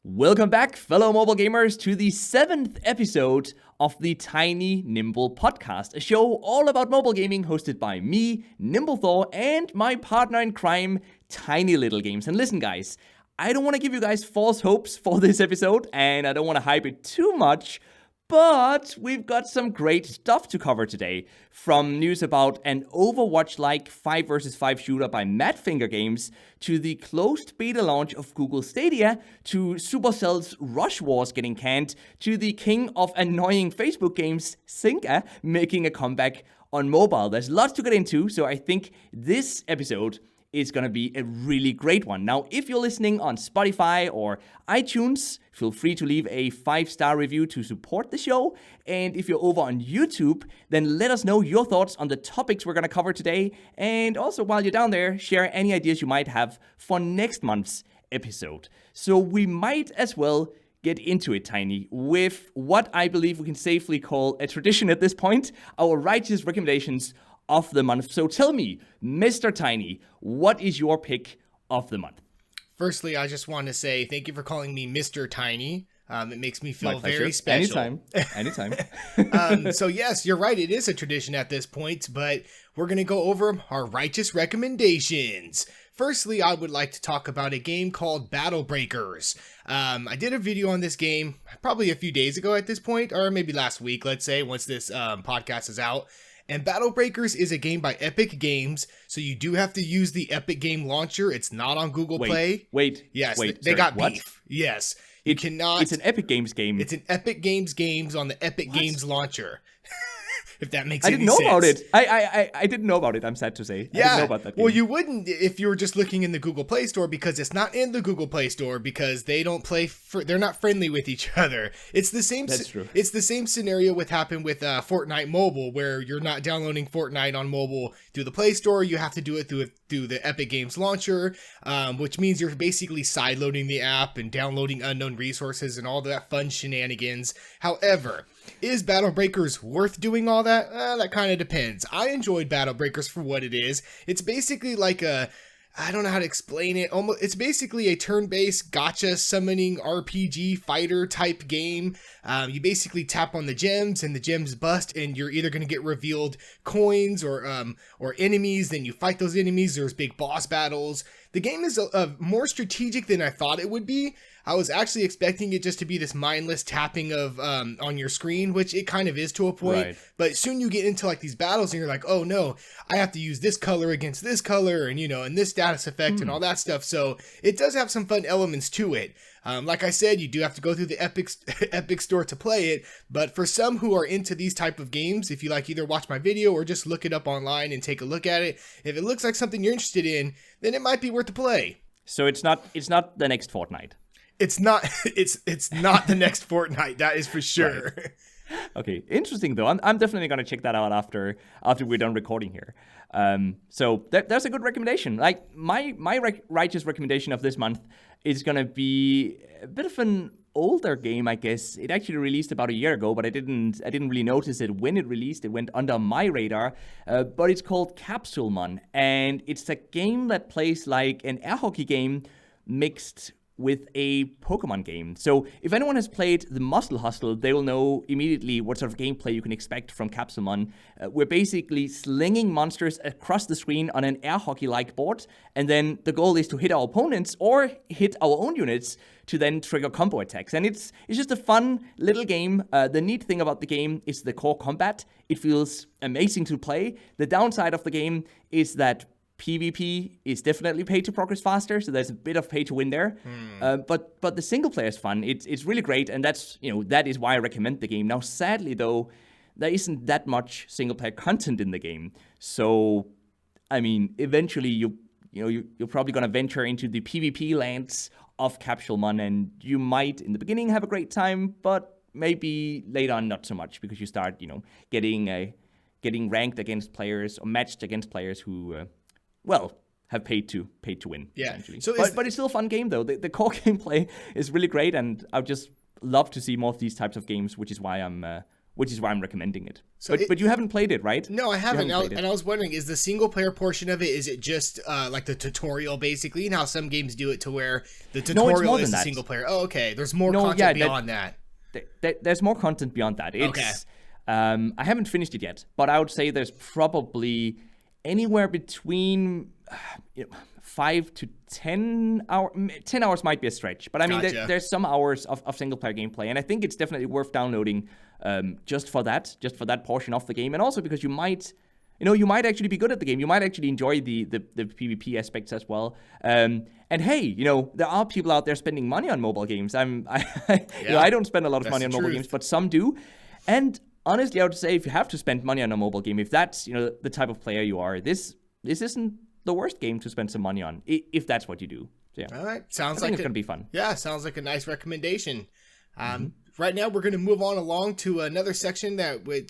Welcome back, fellow mobile gamers, to the 7th episode of the Tiny Nimble Podcast, a show all about mobile gaming hosted by me, NimbleThor, and my partner in crime, TinyLittleGames. And listen, guys, I don't want to give you guys false hopes for this episode, and I don't want to hype it too much, but we've got some great stuff to cover today. From news about an Overwatch-like 5 vs 5 shooter by Madfinger Games, to the closed beta launch of Google Stadia, to Supercell's Rush Wars getting canned, to the king of annoying Facebook games, Zynga, making a comeback on mobile. There's lots to get into, so I think this episode is going to be a really great one. Now, if you're listening on Spotify or iTunes, feel free to leave a 5-star review to support the show. And if you're over on YouTube, then let us know your thoughts on the topics we're going to cover today. And also, while you're down there, share any ideas you might have for next month's episode. So we might as well get into it, Tiny, with what I believe we can safely call a tradition at this point, our righteous recommendations of the month. So tell me, Mr. Tiny, what is your pick of the month? Firstly, I just want to say thank you for calling me Mr. Tiny. It makes me feel very special. Anytime. So yes, you're right. It is a tradition at this point, but we're going to go over our righteous recommendations. Firstly, I would like to talk about a game called Battle Breakers. I did a video on this game probably a few days ago at this point, or maybe last week, let's say, once this podcast is out. And Battle Breakers is a game by Epic Games, so you do have to use the Epic Game Launcher. It's not on Google Play. Yes, they got beef. Yes, you cannot. It's an Epic Games game. It's an Epic Games on the Epic Games Launcher. If that makes I any didn't know sense. about it. I didn't know about it. I'm sad to say. Yeah. I didn't know about that game. Well, you wouldn't if you were just looking in the Google Play Store, because it's not in the Google Play Store because they don't play. They're not friendly with each other. It's the same. That's true. It's the same scenario with happened with Fortnite Mobile, where you're not downloading Fortnite on mobile through the Play Store. You have to do it through the Epic Games Launcher, which means you're basically sideloading the app and downloading unknown resources and all that fun shenanigans. However, is Battle Breakers worth doing all that? That kind of depends. I enjoyed Battle Breakers for what it is. It's basically like I don't know how to explain it. It's basically a turn-based gacha summoning RPG fighter type game. You basically tap on the gems and the gems bust, and you're either going to get revealed coins or enemies. Then you fight those enemies. There's big boss battles. The game is more strategic than I thought it would be. I was actually expecting it just to be this mindless tapping of on your screen, which it kind of is to a point. Right. But soon you get into like these battles and you're like, oh no, I have to use this color against this color and and this status effect and all that stuff. So it does have some fun elements to it. Like I said, you do have to go through the Epic Store to play it. But for some who are into these type of games, if you like either watch my video or just look it up online and take a look at it, if it looks like something you're interested in, then it might be worth the play. So it's not the next Fortnite. It's not the next Fortnite, that is for sure. Right. Okay, interesting though. I'm definitely gonna check that out after we're done recording here. So that's a good recommendation. Like my righteous recommendation of this month is gonna be a bit of an older game, I guess. It actually released about a year ago, but I didn't really notice it when it released. It went under my radar. But it's called Capsule, and it's a game that plays like an air hockey game mixed with a Pokemon game. So if anyone has played the Muscle Hustle, they will know immediately what sort of gameplay you can expect from Capsule. We're basically slinging monsters across the screen on an air hockey-like board, and then the goal is to hit our opponents or hit our own units to then trigger combo attacks. And it's just a fun little game. The neat thing about the game is the core combat. It feels amazing to play. The downside of the game is that PvP is definitely pay to progress faster, so there's a bit of pay to win there. But the single player is fun. It's really great, and that is why I recommend the game. Now, sadly though, there isn't that much single player content in the game. So, I mean, eventually you're probably gonna venture into the PvP lands of Capsule, and you might in the beginning have a great time, but maybe later on not so much, because you start getting ranked against players or matched against players who have paid to win. Yeah. Essentially. But it's still a fun game though. The core gameplay is really great, and I would just love to see more of these types of games, which is why I'm which is why I'm recommending it. So but you haven't played it, right? No, I haven't. And I was wondering, is the single player portion of it, is it just like the tutorial basically? And how some games do it to where the tutorial is the single player. Oh, okay. There's more content beyond that. There's more content beyond that. Okay. I haven't finished it yet, but I would say there's probably anywhere between 5 to 10 hours. 10 hours might be a stretch, but I mean, there's some hours of single player gameplay, and I think it's definitely worth downloading just for that portion of the game, and also because you might actually be good at the game. You might actually enjoy the PvP aspects as well. And hey, there are people out there spending money on mobile games. I don't spend a lot of money on mobile games, but some do. And honestly, I would say if you have to spend money on a mobile game, if that's the type of player you are, this isn't the worst game to spend some money on, if that's what you do. So, yeah. All right, I think it's gonna be fun. Yeah, sounds like a nice recommendation. Right now, we're going to move on along to another section that we're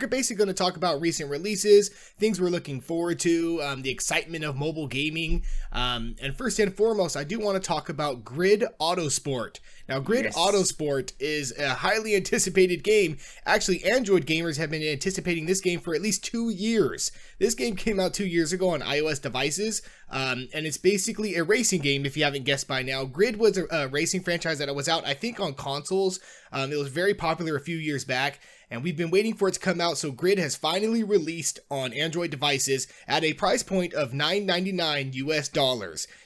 basically going to talk about recent releases, things we're looking forward to, the excitement of mobile gaming. And first and foremost, I do want to talk about Grid Autosport. Now, Grid Autosport is a highly anticipated game. Actually, Android gamers have been anticipating this game for at least 2 years. This game came out 2 years ago on iOS devices, and it's basically a racing game, if you haven't guessed by now. Grid was a racing franchise that was out, I think, on consoles. It was very popular a few years back, and we've been waiting for it to come out, so Grid has finally released on Android devices at a price point of $9.99 US.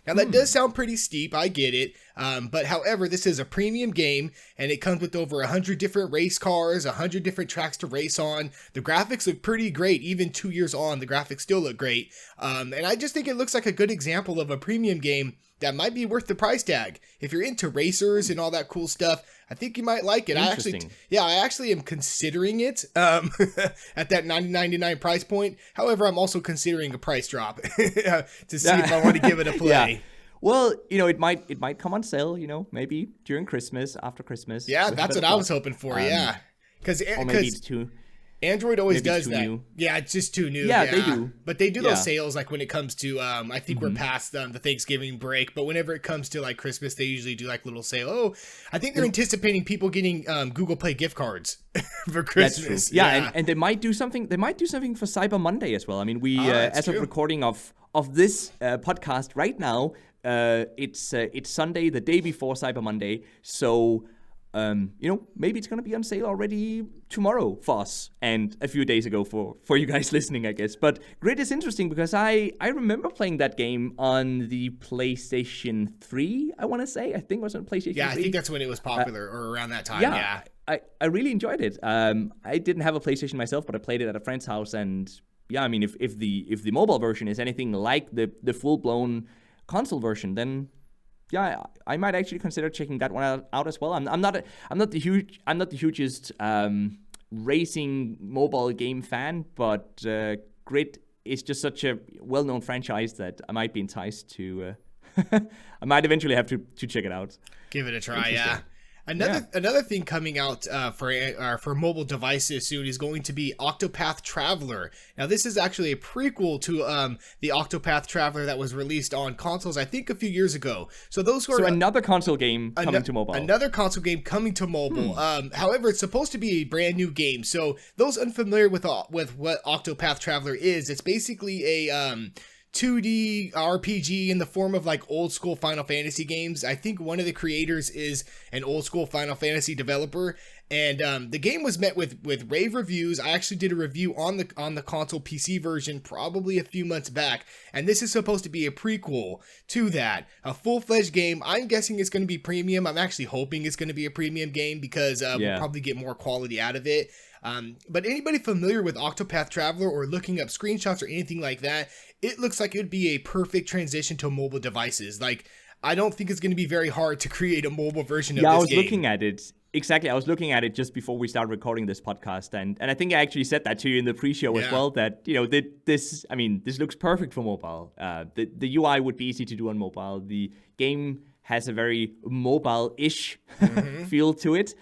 Now, that does sound pretty steep, I get it, but however, this is a premium game, and it comes with over 100 different race cars, 100 different tracks to race on. The graphics look pretty great. Even 2 years on, the graphics still look great, and I just think it looks like a good example of a premium game that might be worth the price tag. If you're into racers and all that cool stuff, I think you might like it. I actually am considering it at that $9.99 price point. However, I'm also considering a price drop to see if I want to give it a play. Yeah. Well, it might come on sale, maybe during Christmas, after Christmas. Yeah, that's what I was hoping for, yeah. Or maybe it's too... Android always does that. New. Yeah, it's just too new. Yeah, they do. But they do those sales like when it comes to, I think we're past the Thanksgiving break, but whenever it comes to like Christmas, they usually do like little sale. Oh, I think they're anticipating people getting Google Play gift cards for Christmas. That's true. Yeah, and they might do something. They might do something for Cyber Monday as well. I mean, we as of recording of this podcast right now, it's Sunday, the day before Cyber Monday. So. Maybe it's going to be on sale already tomorrow for us and a few days ago for you guys listening, I guess. But Grid is interesting because I remember playing that game on the PlayStation 3, I want to say. I think it was on PlayStation 3. Yeah, I think that's when it was popular or around that time, yeah. I really enjoyed it. I didn't have a PlayStation myself, but I played it at a friend's house. And yeah, I mean, if the mobile version is anything like the full-blown console version, then... yeah, I might actually consider checking that one out as well. I'm not the hugest racing mobile game fan, but Grid is just such a well-known franchise that I might be enticed to. I might eventually have to check it out. Give it a try, yeah. Another thing coming out for mobile devices soon is going to be Octopath Traveler. Now, this is actually a prequel to the Octopath Traveler that was released on consoles, I think, a few years ago. So another console game coming to mobile. Another console game coming to mobile. However, it's supposed to be a brand new game. So those unfamiliar with what Octopath Traveler is, it's basically a 2D RPG in the form of like old school Final Fantasy games. I think one of the creators is an old school Final Fantasy developer, and the game was met with rave reviews. I actually did a review on the console PC version probably a few months back, and this is supposed to be a prequel to that, a full-fledged game. I'm guessing it's going to be premium. I'm actually hoping it's going to be a premium game because we'll probably get more quality out of it. But anybody familiar with Octopath Traveler or looking up screenshots or anything like that, it looks like it would be a perfect transition to mobile devices. Like, I don't think it's going to be very hard to create a mobile version of this game. Yeah, I was looking at it. Exactly. I was looking at it just before we started recording this podcast. And I think I actually said that to you in the pre-show as well, that, this looks perfect for mobile. The UI would be easy to do on mobile. The game has a very mobile-ish feel to it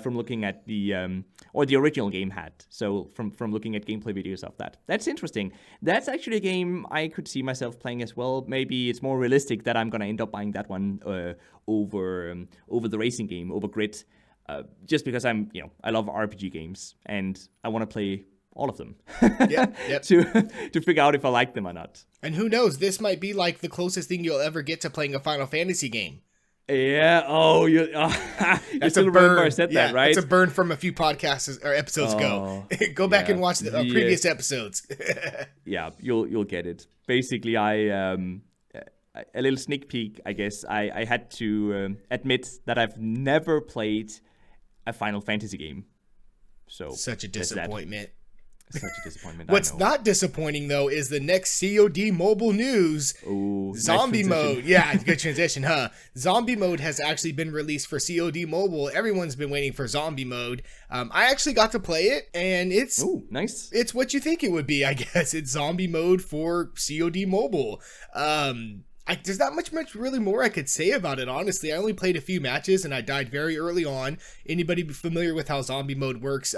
from looking at the original game had. So from looking at gameplay videos of that. That's interesting. That's actually a game I could see myself playing as well. Maybe it's more realistic that I'm going to end up buying that one over the racing game, over Grid. just because I love RPG games and I want to play all of them Yep. to figure out if I like them or not. And who knows, this might be like the closest thing you'll ever get to playing a Final Fantasy game. Yeah. Oh, you still remember I said that, right? It's a burn from a few podcasts or episodes ago. Go back and watch the previous episodes. Yeah, you'll get it. Basically, a little sneak peek, I guess. I had to admit that I've never played a Final Fantasy game. So such a disappointment. Such a disappointment. What's not disappointing, though, is the next COD mobile news. Ooh, Zombie nice mode. Yeah, good transition, huh? Zombie mode has actually been released for COD mobile. Everyone's been waiting for zombie mode. I actually got to play it, and it's nice. It's what you think it would be, I guess. It's zombie mode for COD mobile. There's not much really more I could say about it, honestly. I only played a few matches and I died very early on. Anybody familiar with how zombie mode works,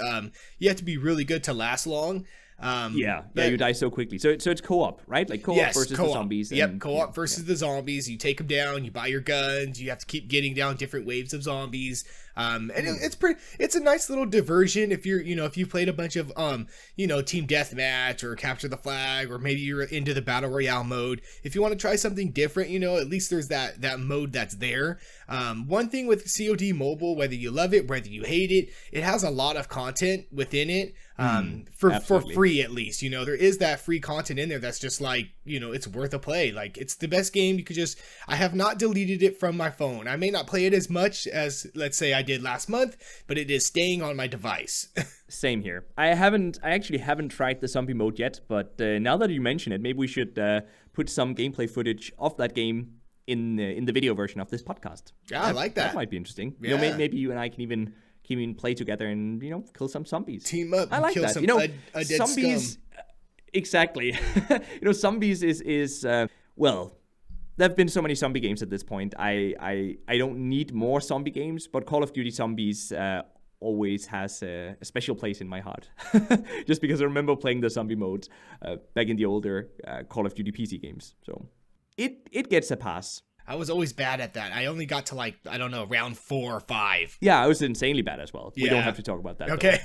you have to be really good to last long. You die so quickly. So it's co-op, right? Like co-op versus the zombies. Yep, co-op versus the zombies. You take them down, you buy your guns, you have to keep getting down different waves of zombies. It's a nice little diversion if if you played a bunch of team deathmatch or capture the flag, or maybe you're into the battle royale mode. If you want to try something different, at least there's that mode that's there. One thing with COD mobile, whether you love it, whether you hate it, it has a lot of content within it. For free, at least. There is that free content in there that's just like, it's worth a play. Like, it's the best game. I have not deleted it from my phone. I may not play it as much as, let's say, I did last month, but it is staying on my device. Same here. I actually haven't tried the zombie mode yet, but now that you mention it, maybe we should put some gameplay footage of that game in the video version of this podcast. Yeah, I like that. That might be interesting. Yeah. maybe you and I can even play together and kill some zombies. Team up. I like kill that. Some, a dead zombies. Scum. Exactly. Zombies is well. There have been so many zombie games at this point. I don't need more zombie games, but Call of Duty Zombies always has a special place in my heart. Just because I remember playing the zombie mode back in the older Call of Duty PC games. So it gets a pass. I was always bad at that. I only got to round 4 or 5. Yeah, I was insanely bad as well. Yeah. We don't have to talk about that. Okay.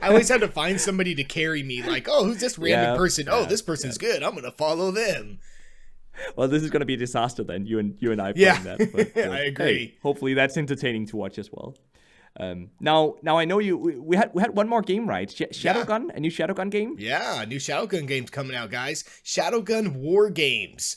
I always had to find somebody to carry me. Like, who's this random person? This person's good. I'm gonna follow them. Well, this is gonna be a disaster then. You and I playing that. But, I agree. Hey, hopefully that's entertaining to watch as well. Now I know we had one more game, right? Shadowgun, a new Shadowgun game. Yeah, a new Shadowgun game's coming out, guys. Shadowgun War Games.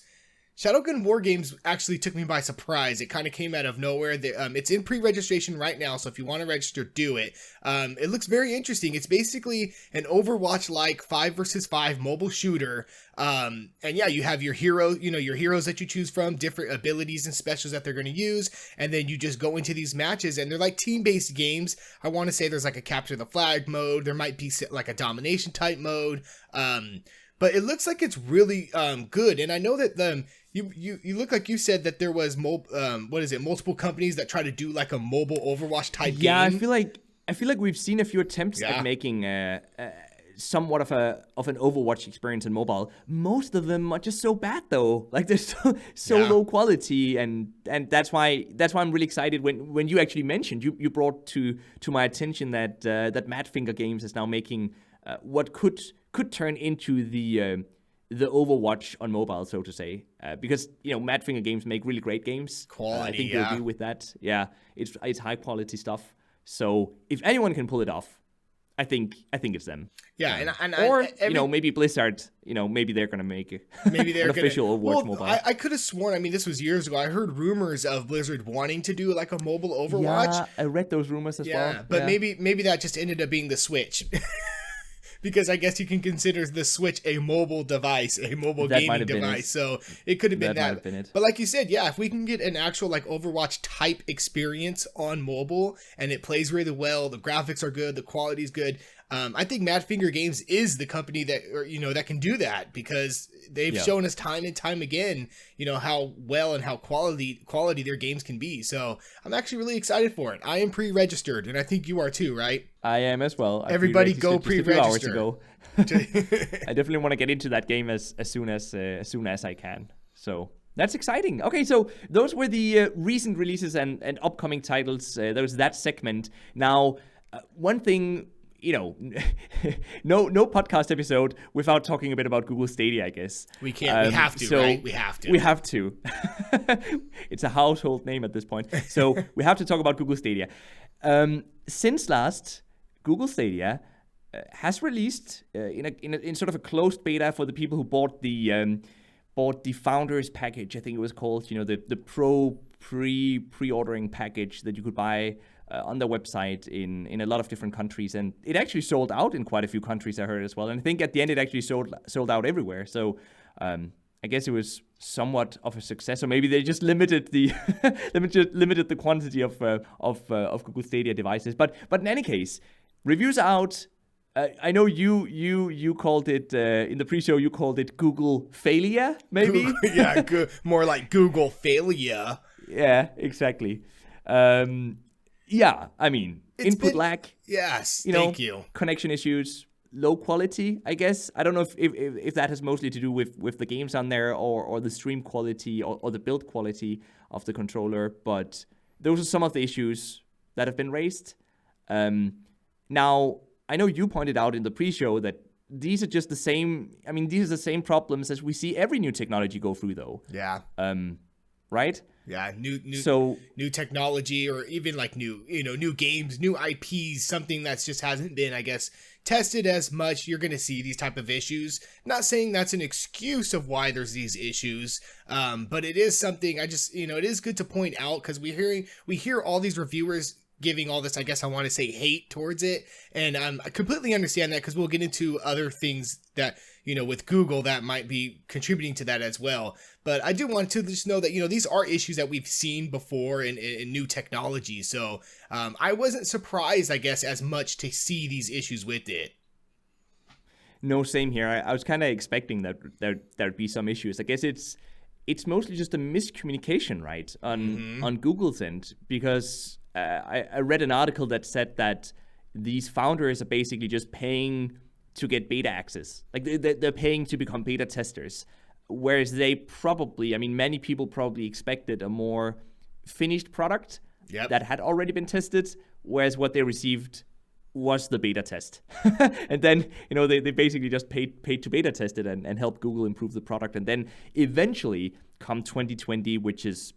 Shadowgun War Games actually took me by surprise. It kind of came out of nowhere. It's in pre-registration right now, so if you want to register, do it. It looks very interesting. It's basically an Overwatch-like 5 versus 5 mobile shooter. And yeah, you have your hero, your heroes that you choose from, different abilities and specials that they're going to use, and then you just go into these matches, and they're like team-based games. I want to say there's like a capture the flag mode. There might be like a domination type mode. But it looks like it's really good, and I know that you look like you said that there was multiple companies that try to do like a mobile Overwatch type game. Yeah, I feel like we've seen a few attempts at making somewhat of an Overwatch experience in mobile. Most of them are just so bad though. Like they're so low quality, and that's why I'm really excited when you actually mentioned you brought to my attention that Madfinger Games is now making what could turn into the Overwatch on mobile, so to say, because Madfinger Games make really great games. Quality, I think you agree with that. Yeah, it's high quality stuff. So if anyone can pull it off, I think it's them. Yeah, maybe Blizzard. Maybe they're gonna make an official Overwatch mobile. I could have sworn. This was years ago. I heard rumors of Blizzard wanting to do like a mobile Overwatch. Yeah, I read those rumors as well. Yeah, but maybe that just ended up being the Switch. Because I guess you can consider the Switch a mobile device, a mobile gaming device. So it could have been that. But like you said, yeah, if we can get an actual like Overwatch type experience on mobile and it plays really well, the graphics are good, the quality is good. I think Madfinger Games is the company that that can do that, because they've shown us time and time again, how well and how quality their games can be. So I'm actually really excited for it. I am pre-registered, and I think you are too, right? I am as well. Everybody go pre-register. A few hours ago. I definitely want to get into that game as soon as I can. So That's exciting. Okay, so those were the recent releases and upcoming titles. There was that segment. Now, one thing, no podcast episode without talking a bit about Google Stadia, I guess. We can't. We have to, right? We have to. We have to. It's a household name at this point. So we have to talk about Google Stadia. Since last, Google Stadia has released in sort of a closed beta for the people who bought the founders package. I think it was called, the pro pre-ordering package that you could buy on their website in a lot of different countries, and it actually sold out in quite a few countries, I heard as well. And I think at the end it actually sold out everywhere. So I guess it was somewhat of a success, or maybe they just limited the limited the quantity of Google Stadia devices. But in any case, reviews are out. I know you called it in the pre-show. You called it Google failure, maybe. More like Google failure. Yeah, exactly. Yeah, I mean, input lag. Yes, thank you. Connection issues, low quality, I guess. I don't know if that has mostly to do with the games on there or the stream quality or the build quality of the controller, but those are some of the issues that have been raised. Now, I know you pointed out in the pre-show that these are just the same. I mean, these are the same problems as we see every new technology go through, though. Yeah. Right? Yeah. New technology, or even like new games, new IPs, something that's just hasn't been, I guess, tested as much. You're gonna see these type of issues. Not saying that's an excuse of why there's these issues, but it is something. I just it is good to point out, because we hear all these reviewers giving all this, I guess I want to say, hate towards it, and I completely understand that, because we'll get into other things that with Google that might be contributing to that as well. But I do want to just know that these are issues that we've seen before in new technology, so I wasn't surprised, I guess, as much to see these issues with it. No, same here. I was kind of expecting that there'd be some issues. I guess it's mostly just a miscommunication, right, on Google's end, because I read an article that said that these founders are basically just paying to get beta access. Like they're paying to become beta testers, whereas many people probably expected a more finished product that had already been tested, whereas what they received was the beta test. And then, they basically just paid to beta test it and help Google improve the product. And then eventually come 2020, which is,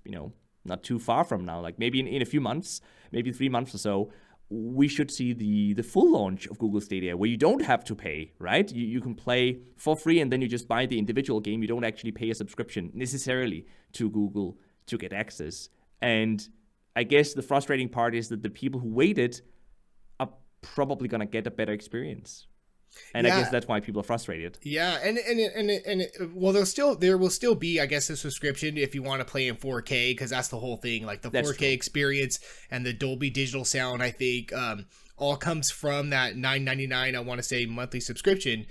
not too far from now, like maybe in a few months, maybe 3 months or so, we should see the full launch of Google Stadia, where you don't have to pay, right? You can play for free, and then you just buy the individual game. You don't actually pay a subscription necessarily to Google to get access. And I guess the frustrating part is that the people who waited are probably going to get a better experience. And I guess that's why people are frustrated. Yeah, well, there will still be, I guess, a subscription if you want to play in 4K, because that's the whole thing. Like the 4K experience and the Dolby Digital sound, I think, all comes from that $9.99, I want to say, monthly subscription.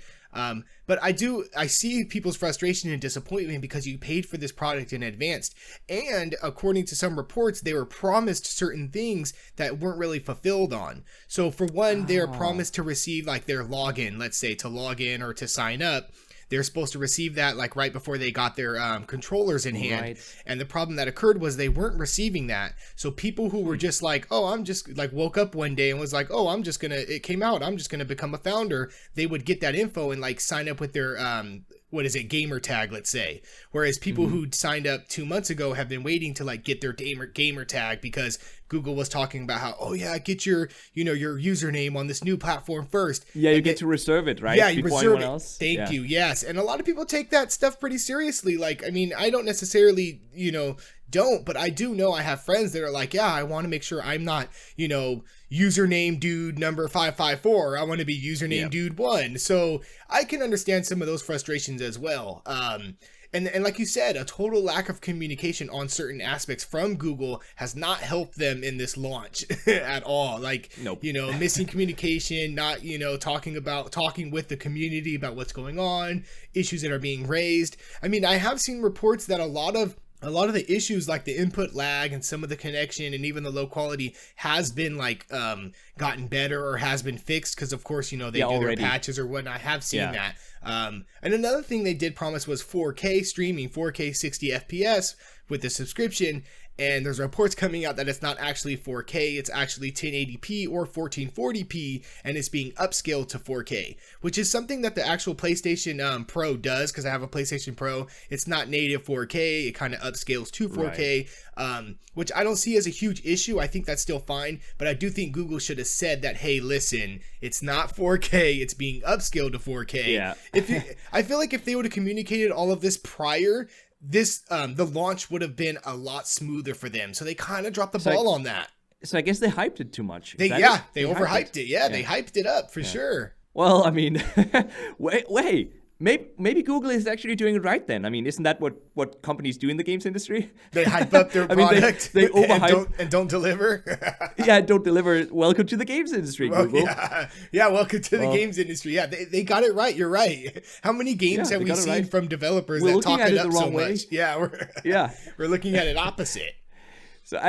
But I see people's frustration and disappointment because you paid for this product in advance. And according to some reports, they were promised certain things that weren't really fulfilled on. So for one, they're promised to receive like their login, let's say to log in or to sign up. They're supposed to receive that like right before they got their controllers in hand. Right. And the problem that occurred was they weren't receiving that. So people who were just like, oh, I'm just like woke up one day and was like, oh, it came out, I'm just going to become a founder. They would get that info and like sign up with their, gamer tag, let's say. Whereas people who signed up 2 months ago have been waiting to like get their gamer tag, because Google was talking about how, get your username on this new platform first. Yeah, you get to reserve it, right? Yeah, you reserve it. Thank you. Yes. And a lot of people take that stuff pretty seriously. Like, I mean, I don't necessarily, but I do know I have friends that are like, yeah, I want to make sure I'm not, username dude number 554. I want to be username dude 1. So I can understand some of those frustrations as well. And like you said, a total lack of communication on certain aspects from Google has not helped them in this launch at all. Like, nope. Missing communication, not, talking with the community about what's going on, issues that are being raised. I mean, I have seen reports that a lot of a lot of the issues like the input lag and some of the connection and even the low quality has been like gotten better or has been fixed, because of course, you know, they do already. their patches or whatnot. I have seen that. And another thing they did promise was 4K streaming, 4K 60 FPS with the subscription. And there's reports coming out that it's not actually 4K, it's actually 1080p or 1440p, and it's being upscaled to 4K, which is something that the actual PlayStation Pro does, because I have a PlayStation Pro. It's not native 4K, it kind of upscales to 4K, which I don't see as a huge issue. I think that's still fine, but I do think Google should have said that, hey, listen, it's not 4K, it's being upscaled to 4K. Yeah. I feel like if they would have communicated all of this prior, this the launch would have been a lot smoother for them. So they kind of dropped the ball on that. So I guess they hyped it too much. They overhyped it. Yeah, they hyped it up for sure. Well, I mean, wait. Maybe Google is actually doing it right then. I mean, isn't that what companies do in the games industry? They hype up their product they overhype and don't deliver. Yeah, don't deliver. Welcome to the games industry, Google. Yeah, welcome to the games industry. Yeah, they got it right. You're right. How many games have we seen from developers that talk it up so much? Yeah, we're looking at it opposite. So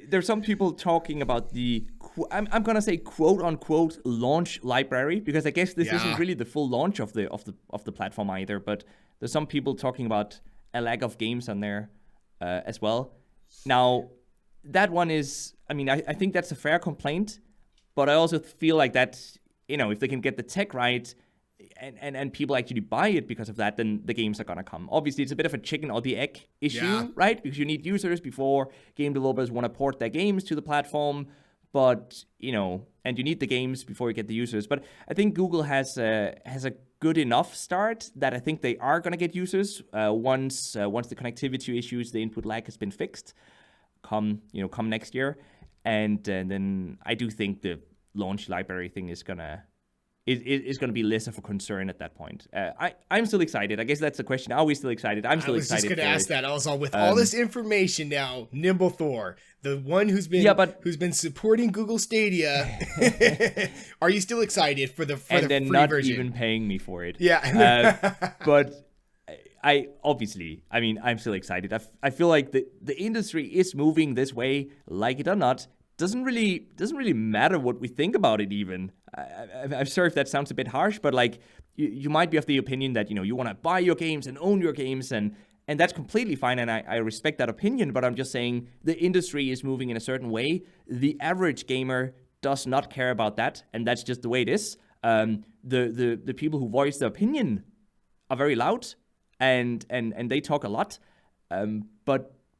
there's some people talking about the I'm gonna say quote unquote launch library, because I guess this isn't really the full launch of the platform either. But there's some people talking about a lack of games on there as well. Now that one is, I mean, I think that's a fair complaint, but I also feel like that, you know, if they can get the tech right and people actually buy it because of that, then the games are gonna come. Obviously, it's a bit of a chicken or the egg issue, right? Because you need users before game developers want to port their games to the platform. But, you know, and you need the games before you get the users. But I think Google has a good enough start that I think they are going to get users once the connectivity issues, the input lag has been fixed, come next year. And then I do think the launch library thing is gonna be less of a concern at that point. I'm still excited. I guess that's the question. Are we still excited? I'm still excited. I was just going to ask that. I was all with all this information now. NimbleThor, the one who's been supporting Google Stadia. Are you still excited for the free version? And then not even paying me for it. Yeah. But I'm still excited. I feel like the industry is moving this way, like it or not. Doesn't really matter what we think about it even. I'm sorry if that sounds a bit harsh, but like you might be of the opinion that, you know, you want to buy your games and own your games, and that's completely fine, and I respect that opinion, but I'm just saying the industry is moving in a certain way. The average gamer does not care about that, and that's just the way it is. The people who voice their opinion are very loud and they talk a lot,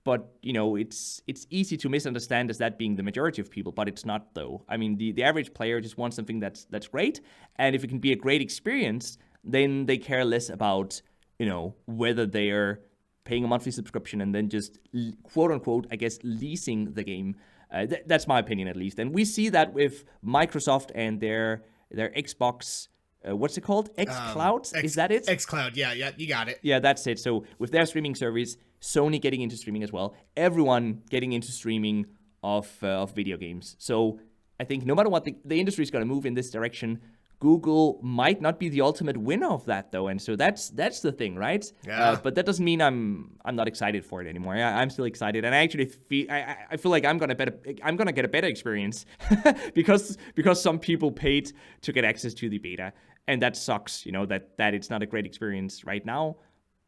but you know, it's easy to misunderstand as that being the majority of people, but it's not though. I mean, the average player just wants something that's great, and if it can be a great experience, then they care less about, you know, whether they're paying a monthly subscription and then just quote unquote, I guess, leasing the game. That's my opinion at least, and we see that with Microsoft and their Xbox. What's it called? xCloud? Is that it? xCloud, yeah, you got it. Yeah, that's it. So with their streaming service, Sony getting into streaming as well, everyone getting into streaming of video games. So I think no matter what, the industry is going to move in this direction. Google might not be the ultimate winner of that though, and so that's the thing, right? Yeah. But that doesn't mean I'm not excited for it anymore. I'm still excited, and I actually feel like I'm gonna get a better experience because some people paid to get access to the beta, and that sucks. You know that it's not a great experience right now,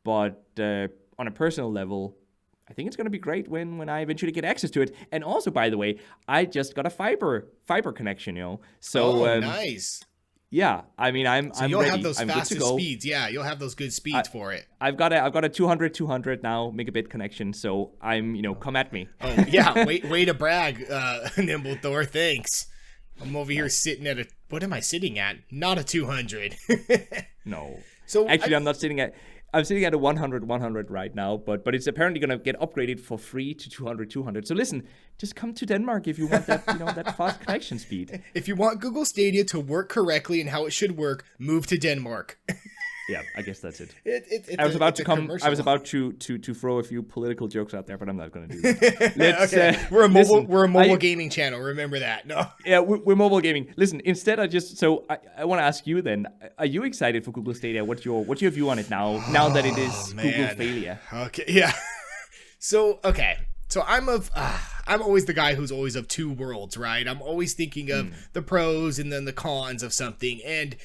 but on a personal level, I think it's going to be great when I eventually get access to it. And also, by the way, I just got a fiber connection, you know. So nice. Yeah, I mean, so you'll ready. have those fastest speeds. Yeah, you'll have those good speeds for it. I've got a 200 now megabit connection, so I'm, you know, come at me. Oh yeah, way to brag, NimbleThor. Thanks. I'm over here sitting at what am I sitting at? Not a 200. No. So actually, I'm sitting at a 100 right now, but it's apparently going to get upgraded for free to 200. So listen, just come to Denmark if you want that, you know, that fast connection speed. If you want Google Stadia to work correctly and how it should work, move to Denmark. Yeah, I guess that's it. I was about to throw a few political jokes out there, but I'm not going to do that. Okay. We're a mobile gaming channel. Remember that. No. Yeah, we're mobile gaming. Listen, instead, I want to ask you then: are you excited for Google Stadia? What's your view on it now? Now that it is Google failure. Okay. Yeah. So, okay. So I'm always the guy who's always of two worlds, right? I'm always thinking of the pros and then the cons of something. And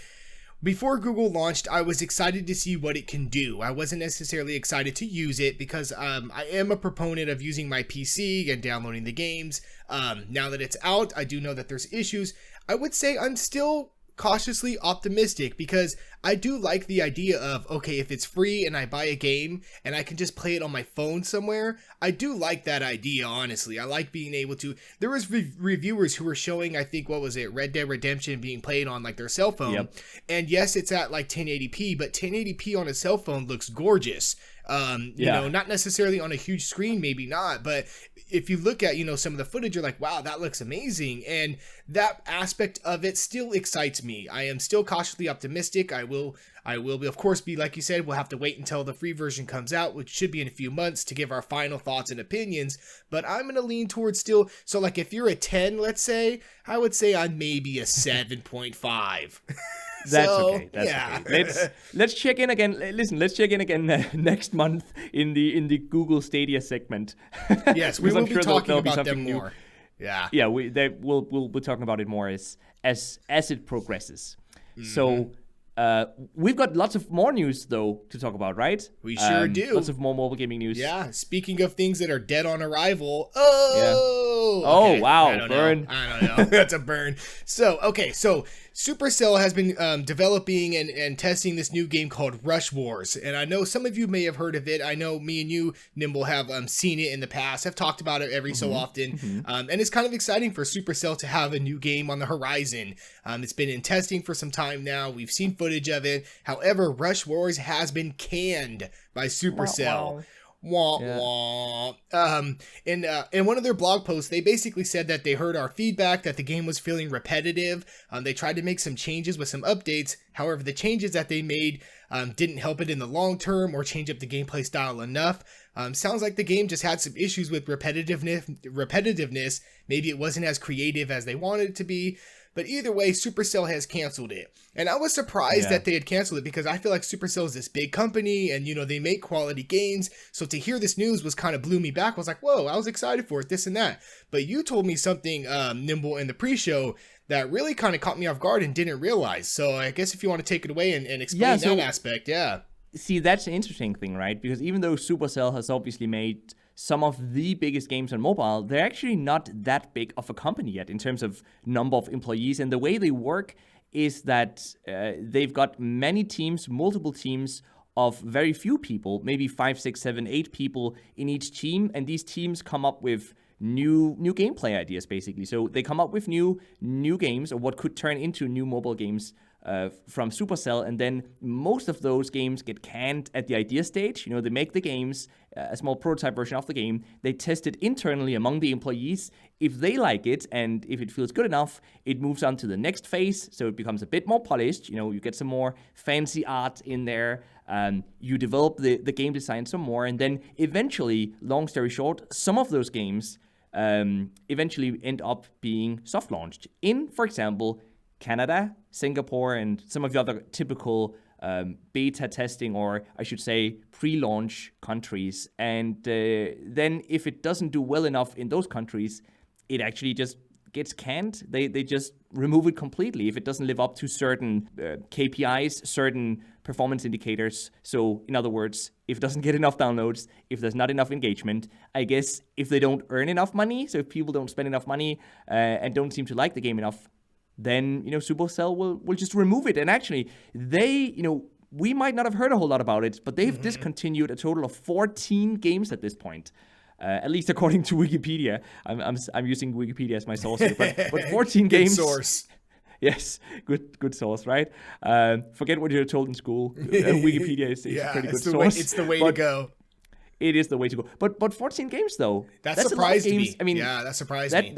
before Google launched, I was excited to see what it can do. I wasn't necessarily excited to use it because I am a proponent of using my PC and downloading the games. Now that it's out, I do know that there's issues. I would say I'm still cautiously optimistic because I do like the idea of, okay, if it's free and I buy a game and I can just play it on my phone somewhere, I do like that idea, honestly. I like being able to. There was reviewers who were showing, I think, what was it, Red Dead Redemption being played on like their cell phone. Yep. And yes, it's at like 1080p, but 1080p on a cell phone looks gorgeous. You know, not necessarily on a huge screen, maybe not, but if you look at, you know, some of the footage, you're like, wow, that looks amazing. And that aspect of it still excites me. I am still cautiously optimistic. I will be, of course, be like you said, we'll have to wait until the free version comes out, which should be in a few months, to give our final thoughts and opinions. But I'm going to lean towards still. So like if you're a 10, let's say, I would say I'm maybe a 7.5. That's okay. Okay. Let's check in again. Listen, let's check in again next month in the Google Stadia segment. Yes, we will be talking about them more. Yeah. Yeah, we'll be talking about it more as it progresses. Mm-hmm. So we've got lots of more news though to talk about, right? We sure do. Lots of more mobile gaming news. Yeah. Speaking of things that are dead on arrival. Okay. Wow. Burn. I don't know. That's a burn. So Supercell has been developing and testing this new game called Rush Wars. And I know some of you may have heard of it. I know me and you, Nimble, have seen it in the past. I've talked about it every so often. And it's kind of exciting for Supercell to have a new game on the horizon. It's been in testing for some time now. We've seen footage of it. However, Rush Wars has been canned by Supercell. Wah, wah. In one of their blog posts, they basically said that they heard our feedback, that the game was feeling repetitive. They tried to make some changes with some updates. However, the changes that they made didn't help it in the long term or change up the gameplay style enough. Sounds like the game just had some issues with repetitiveness. Maybe it wasn't as creative as they wanted it to be. But either way, Supercell has canceled it. And I was surprised that they had canceled it because I feel like Supercell is this big company and, you know, they make quality games. So to hear this news was kind of blew me back. I was like, whoa, I was excited for it, this and that. But you told me something, Nimble, in the pre-show that really kind of caught me off guard and didn't realize. So I guess if you want to take it away and explain that aspect, See, that's an interesting thing, right? Because even though Supercell has obviously made some of the biggest games on mobile, they're actually not that big of a company yet in terms of number of employees. And the way they work is that they've got many teams, multiple teams of very few people, maybe 5, 6, 7, 8 people in each team. And these teams come up with new gameplay ideas, basically. So they come up with new games, or what could turn into new mobile games from Supercell, and then most of those games get canned at the idea stage. You know, they make the games, a small prototype version of the game, they test it internally among the employees. If they like it, and if it feels good enough, it moves on to the next phase, so it becomes a bit more polished. You know, you get some more fancy art in there, you develop the game design some more, and then eventually, long story short, some of those games eventually end up being soft launched in, for example, Canada, Singapore, and some of the other typical beta testing, or I should say pre-launch countries. And then if it doesn't do well enough in those countries, it actually just gets canned. They just remove it completely if it doesn't live up to certain KPIs, certain performance indicators. So in other words, if it doesn't get enough downloads, if there's not enough engagement, I guess if they don't earn enough money, so if people don't spend enough money and don't seem to like the game enough, then, you know, Supercell will just remove it. And actually, we might not have heard a whole lot about it, but they've discontinued a total of 14 games at this point. At least according to Wikipedia. I'm using Wikipedia as my source here, but 14 games. Good source. Yes, good source, right? Forget what you're told in school. Wikipedia is a pretty good source. It's the way to go. It is the way to go. But 14 games though. That surprised me. I mean, that surprised me.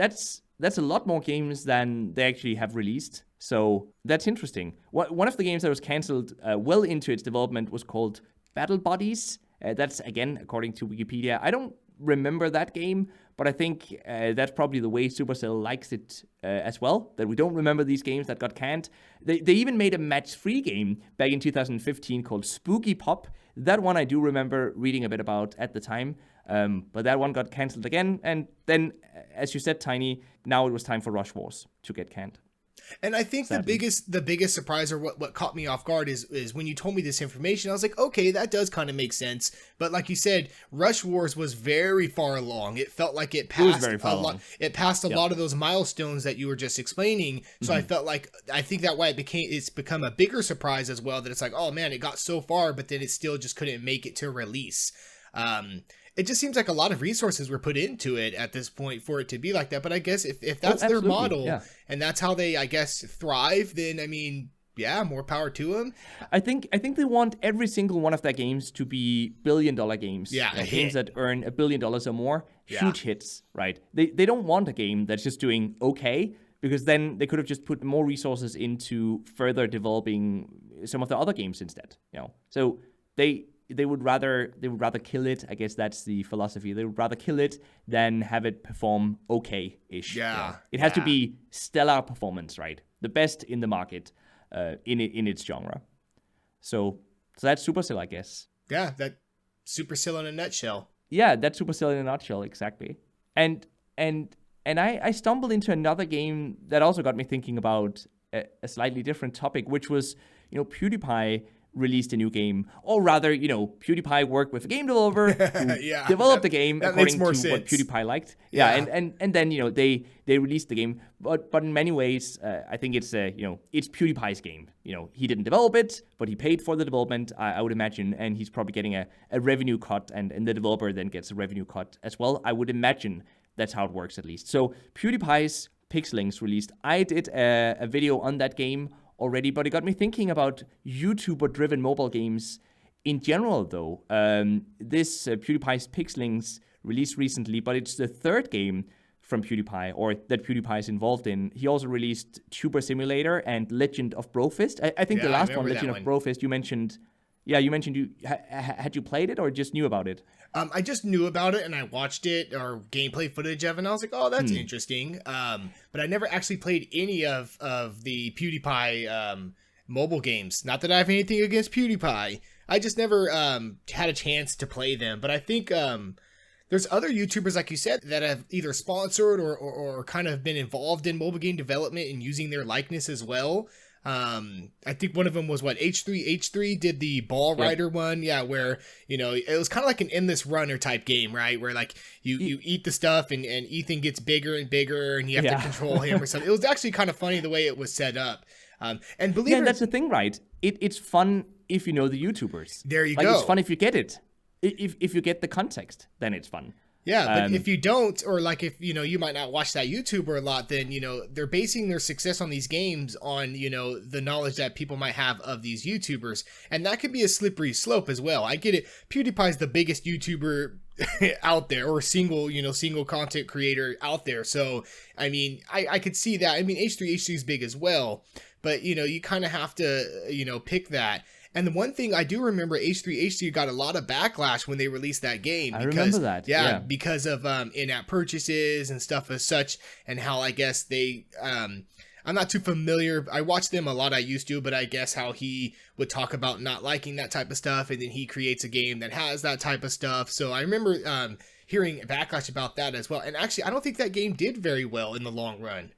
That's a lot more games than they actually have released. So that's interesting. One of the games that was canceled well into its development was called Battle Buddies. That's, again, according to Wikipedia. I don't remember that game, but I think that's probably the way Supercell likes it as well, that we don't remember these games that got canned. They even made a match-free game back in 2015 called Spooky Pop. That one I do remember reading a bit about at the time. But that one got cancelled again. And then, as you said, Tiny, now it was time for Rush Wars to get canned. And I think Sadly. the biggest surprise, or what caught me off guard, is when you told me this information. I was like, okay, that does kind of make sense. But like you said, Rush Wars was very far along. It felt like it passed a lot. It passed a lot of those milestones that you were just explaining. So I felt like, I think that why it's become a bigger surprise as well. That it's like, oh man, it got so far, but then it still just couldn't make it to release. It just seems like a lot of resources were put into it at this point for it to be like that. But I guess if that's their model and that's how they, I guess, thrive, then I mean, yeah, more power to them. I think they want every single one of their games to be billion-dollar games. Yeah, games that earn $1 billion or more, huge hits, right? They don't want a game that's just doing okay, because then they could have just put more resources into further developing some of the other games instead. So they would rather kill it. I guess that's the philosophy. They would rather kill it than have it perform okay-ish. Yeah. It has to be stellar performance, right? The best in the market, in its genre. So that's Supercell, I guess. Yeah, that Supercell in a nutshell. Yeah, that's Supercell in a nutshell, exactly. And I stumbled into another game that also got me thinking about a slightly different topic, which was, PewDiePie released a new game, or rather, PewDiePie worked with a game developer who developed the game according to what PewDiePie liked. And then they released the game, but in many ways, I think it's it's PewDiePie's game. He didn't develop it, but he paid for the development, I would imagine, and he's probably getting a revenue cut, and the developer then gets a revenue cut as well. I would imagine that's how it works, at least. So PewDiePie's Pixelings released. I did a video on that game already, but it got me thinking about YouTuber-driven mobile games in general, though. This PewDiePie's Pixelings released recently, but it's the third game from PewDiePie, or that PewDiePie is involved in. He also released Tuber Simulator and Legend of Brofist. I think the last one, Legend of Brofist, you mentioned. Yeah, you mentioned had you played it or just knew about it? I just knew about it and I watched it, or gameplay footage of it, and I was like, oh, that's interesting. But I never actually played any of the PewDiePie mobile games. Not that I have anything against PewDiePie. I just never had a chance to play them. But I think there's other YouTubers, like you said, that have either sponsored or kind of been involved in mobile game development and using their likeness as well. I think one of them was H3 did the Ball Rider one, where it was kind of like an endless runner type game, right, where like you eat the stuff and Ethan gets bigger and bigger and you have to control him or something. It was actually kind of funny the way it was set up, and believe it, that's the thing, right? It's fun if you know the YouTubers. There you go. It's fun if you get it. If you get the context, then it's fun. Yeah, but if you don't, or like if, you might not watch that YouTuber a lot, then, they're basing their success on these games on, the knowledge that people might have of these YouTubers. And that could be a slippery slope as well. I get it. PewDiePie's the biggest YouTuber out there, or single content creator out there. So, I mean, I could see that. I mean, H3 is big as well, but, you kind of have to, pick that. And the one thing I do remember, H3 got a lot of backlash when they released that game. I remember that. Yeah, because of in-app purchases and stuff as such, and how I guess they... I'm not too familiar. I watched them a lot, I used to, but I guess how he would talk about not liking that type of stuff, and then he creates a game that has that type of stuff. So I remember hearing backlash about that as well. And actually, I don't think that game did very well in the long run,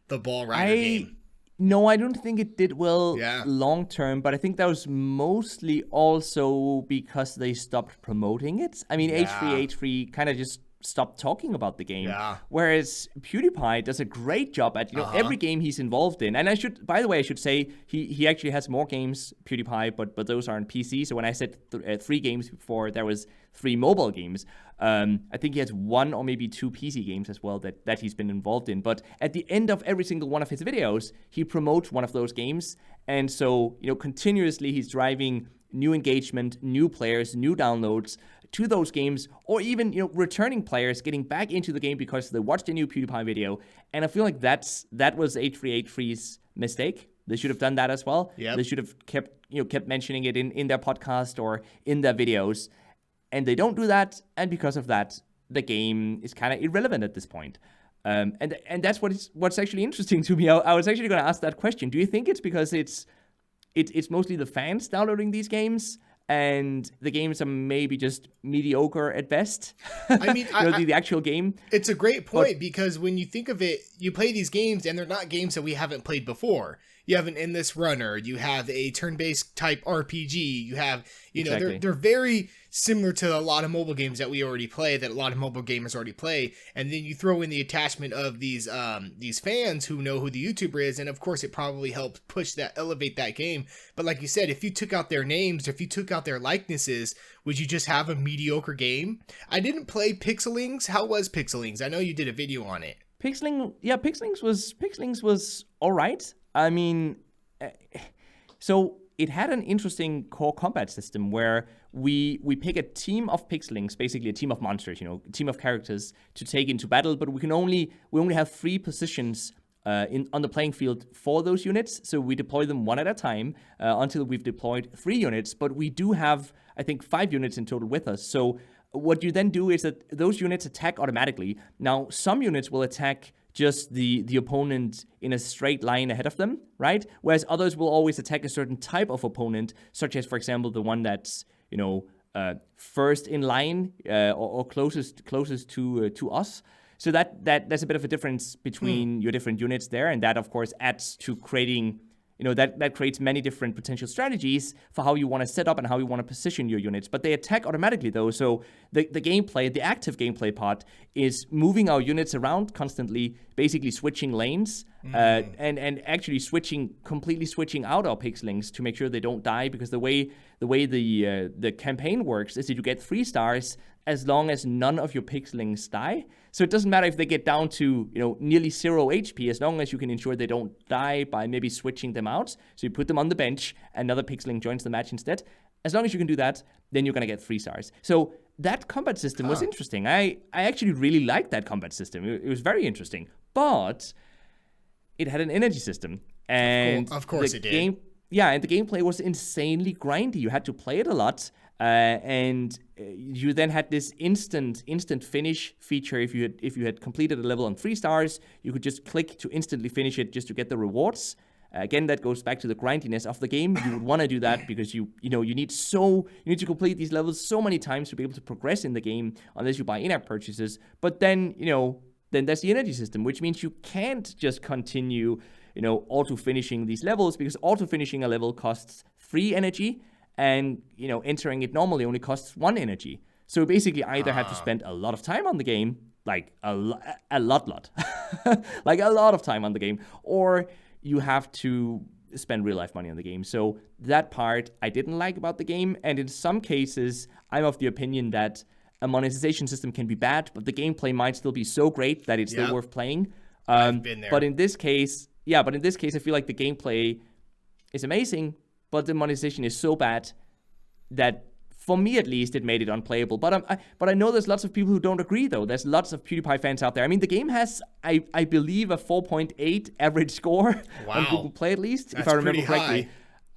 the Ball Rider game. No, I don't think it did well long term, but I think that was mostly also because they stopped promoting it. I mean, H3 kind of just stopped talking about the game. Whereas PewDiePie does a great job at every game he's involved in. And I should say he actually has more games, PewDiePie, but those are on PC. So when I said 3 games before, there was 3 mobile games. I think he has 1 or maybe 2 PC games as well that he's been involved in. But at the end of every single one of his videos, he promotes one of those games. And so, continuously he's driving new engagement, new players, new downloads to those games, or even, returning players getting back into the game because they watched a new PewDiePie video. And I feel like that was H3's mistake. They should have done that as well. They should have kept mentioning it in their podcast or in their videos. And they don't do that, and because of that, the game is kind of irrelevant at this point. And that's what's actually interesting to me. I was actually going to ask that question. Do you think it's because it's mostly the fans downloading these games, and the games are maybe just mediocre at best. I mean, the actual game. It's a great point because when you think of it, you play these games and they're not games that we haven't played before. You have an endless runner, you have a turn-based type RPG, you have, Exactly. they're very similar to a lot of mobile games that we already play, that a lot of mobile gamers already play, and then you throw in the attachment of these fans who know who the YouTuber is, and of course it probably helps elevate that game. But like you said, if you took out their names, if you took out their likenesses, would you just have a mediocre game? I didn't play Pixelings. How was Pixelings? I know you did a video on it. Pixelings was all right. I mean, so it had an interesting core combat system where we pick a team of Pixelings, basically a team of monsters, a team of characters to take into battle, but we only have 3 positions on the playing field for those units, so we deploy them one at a time until we've deployed 3 units, but we do have, I think, 5 units in total with us. So what you then do is that those units attack automatically. Now, some units will attack just the opponent in a straight line ahead of them, right? Whereas others will always attack a certain type of opponent, such as, for example, the one that's, first in line or closest to us. So that's a bit of a difference between your different units there, and that, of course, adds to creating... that creates many different potential strategies for how you want to set up and how you want to position your units. But they attack automatically, though. So the gameplay, the active gameplay part, is moving our units around constantly, basically switching lanes, and actually completely switching out our Pixelings to make sure they don't die. Because the way the campaign works is that you get 3 stars as long as none of your Pixelings die. So it doesn't matter if they get down to, nearly 0 HP, as long as you can ensure they don't die by maybe switching them out. So you put them on the bench, another Pixeling joins the match instead. As long as you can do that, then you're going to get 3 stars. So that combat system was interesting. I actually really liked that combat system. It was very interesting. But it had an energy system. And of course it did. And the gameplay was insanely grindy. You had to play it a lot. And you then had this instant finish feature. If you had completed a level on 3 stars, you could just click to instantly finish it just to get the rewards. Again, that goes back to the grindiness of the game. You would want to do that because you need to complete these levels so many times to be able to progress in the game, unless you buy in-app purchases. But then then there's the energy system, which means you can't just continue auto-finishing these levels, because auto-finishing a level costs 3 energy, and entering it normally only costs 1 energy. So basically, either have to spend a lot of time on the game, like a lot, like a lot of time on the game, or you have to spend real life money on the game. So that part I didn't like about the game, and in some cases, I'm of the opinion that a monetization system can be bad, but the gameplay might still be so great that it's still worth playing. I've been there. But in this case, I feel like the gameplay is amazing, but the monetization is so bad that, for me at least, it made it unplayable. But I know there's lots of people who don't agree, though. There's lots of PewDiePie fans out there. I mean, the game has, I believe, a 4.8 average score on Google Play, at least, That's if I remember correctly.